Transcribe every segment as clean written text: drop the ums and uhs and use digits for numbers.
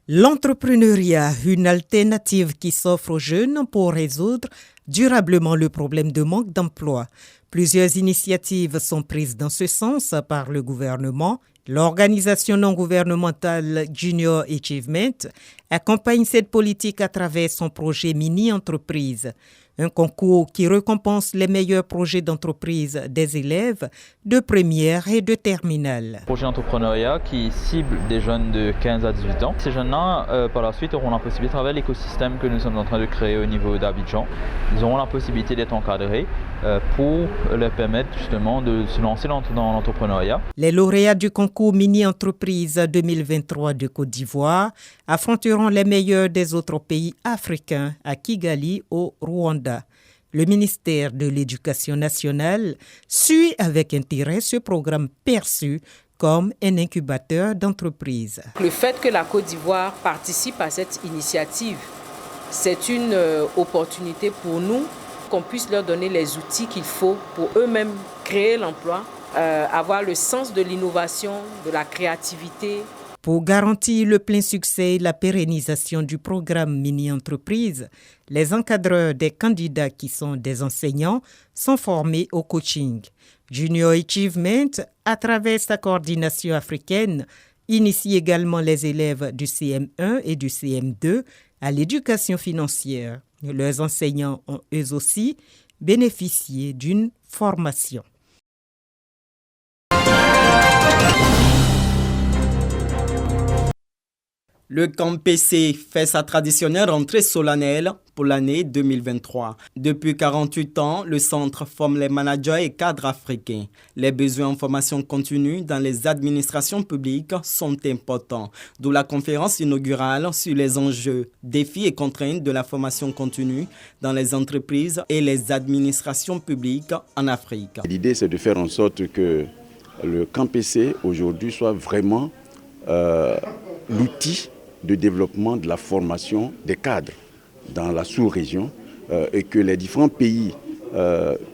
L'entrepreneuriat, une alternative qui s'offre aux jeunes pour résoudre durablement le problème de manque d'emploi. Plusieurs initiatives sont prises dans ce sens par le gouvernement. L'organisation non gouvernementale Junior Achievement accompagne cette politique à travers son projet Mini-entreprise, un concours qui récompense les meilleurs projets d'entreprise des élèves de première et de terminale. Projet d'entrepreneuriat qui cible des jeunes de 15 à 18 ans. Ces jeunes-là, par la suite, auront la possibilité, à travers l'écosystème que nous sommes en train de créer au niveau d'Abidjan, ils auront la possibilité d'être encadrés pour leur permettre justement de se lancer dans l'entrepreneuriat. Les lauréats du concours Mini-entreprise 2023 de Côte d'Ivoire affronteront les meilleurs des autres pays africains à Kigali, au Rwanda. Le ministère de l'Éducation nationale suit avec intérêt ce programme perçu comme un incubateur d'entreprise. Le fait que la Côte d'Ivoire participe à cette initiative, c'est une opportunité pour nous qu'on puisse leur donner les outils qu'il faut pour eux-mêmes créer l'emploi, avoir le sens de l'innovation, de la créativité. Pour garantir le plein succès et la pérennisation du programme Mini-entreprise, les encadreurs des candidats qui sont des enseignants sont formés au coaching. Junior Achievement, à travers sa coordination africaine, initie également les élèves du CM1 et du CM2 à l'éducation financière. Leurs enseignants ont eux aussi bénéficié d'une formation. Le camp PC fait sa traditionnelle rentrée solennelle pour l'année 2023. Depuis 48 ans, le centre forme les managers et cadres africains. Les besoins en formation continue dans les administrations publiques sont importants, d'où la conférence inaugurale sur les enjeux, défis et contraintes de la formation continue dans les entreprises et les administrations publiques en Afrique. L'idée, c'est de faire en sorte que le camp PC aujourd'hui soit vraiment l'outil de développement de la formation des cadres dans la sous-région et que les différents pays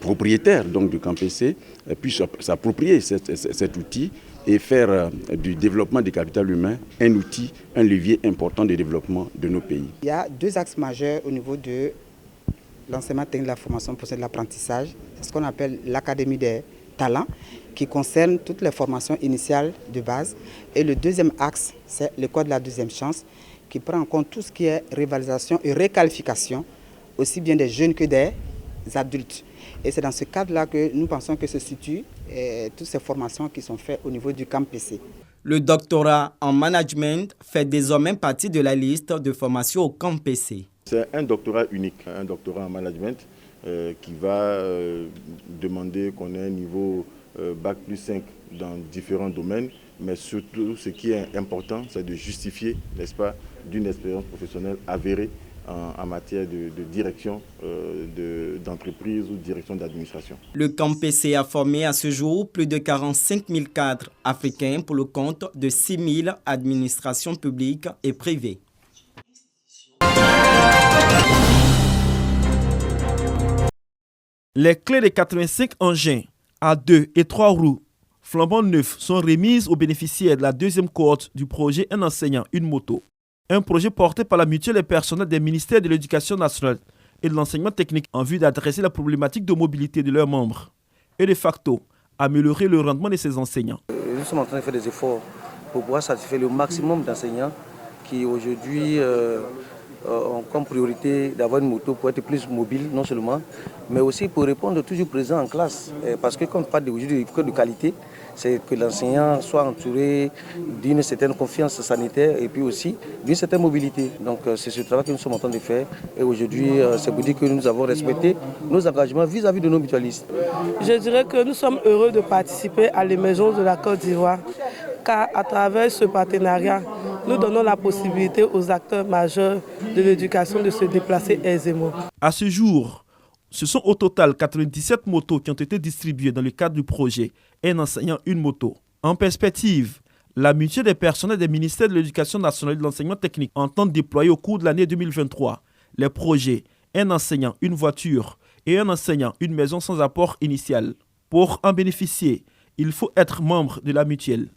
propriétaires donc, du camp PC puissent s'approprier cet outil et faire du développement du capital humain un outil, un levier important de développement de nos pays. Il y a deux axes majeurs au niveau de l'enseignement technique de la formation pour l'apprentissage. C'est ce qu'on appelle l'académie des talents qui concerne toutes les formations initiales de base. Et le deuxième axe, c'est l'école de la deuxième chance qui prend en compte tout ce qui est rivalisation et requalification, aussi bien des jeunes que des adultes. Et c'est dans ce cadre-là que nous pensons que se situent toutes ces formations qui sont faites au niveau du camp PC. Le doctorat en management fait désormais partie de la liste de formations au camp PC. C'est un doctorat unique, un doctorat en management qui va demander qu'on ait un niveau Bac plus 5 dans différents domaines, mais surtout ce qui est important, c'est de justifier, n'est-ce pas, d'une expérience professionnelle avérée en matière de direction d'entreprise ou direction d'administration. Le camp PC a formé à ce jour plus de 45 000 cadres africains pour le compte de 6 000 administrations publiques et privées. Les clés des 85 engins à 2 et 3 roues flambant neufs sont remises aux bénéficiaires de la deuxième cohorte du projet Un enseignant, une moto. Un projet porté par la mutuelle et personnel des ministères de l'Éducation nationale et de l'enseignement technique en vue d'adresser la problématique de mobilité de leurs membres et de facto améliorer le rendement de ces enseignants. Nous sommes en train de faire des efforts pour pouvoir satisfaire le maximum d'enseignants qui aujourd'hui ont comme priorité d'avoir une moto pour être plus mobile, non seulement, mais aussi pour répondre toujours présent en classe. Parce que quand on parle aujourd'hui de qualité, c'est que l'enseignant soit entouré d'une certaine confiance sanitaire et puis aussi d'une certaine mobilité. Donc c'est ce travail que nous sommes en train de faire. Et aujourd'hui, c'est pour dire que nous avons respecté nos engagements vis-à-vis de nos mutualistes. Je dirais que nous sommes heureux de participer à l'émergence de la Côte d'Ivoire, car à travers ce partenariat, nous donnons la possibilité aux acteurs majeurs de l'éducation de se déplacer aisément. À ce jour, ce sont au total 97 motos qui ont été distribuées dans le cadre du projet Un enseignant, une moto. En perspective, la mutuelle des personnels des ministères de l'Éducation nationale et de l'enseignement technique entend déployer au cours de l'année 2023 les projets Un enseignant, une voiture et Un enseignant, une maison sans apport initial. Pour en bénéficier, il faut être membre de la mutuelle.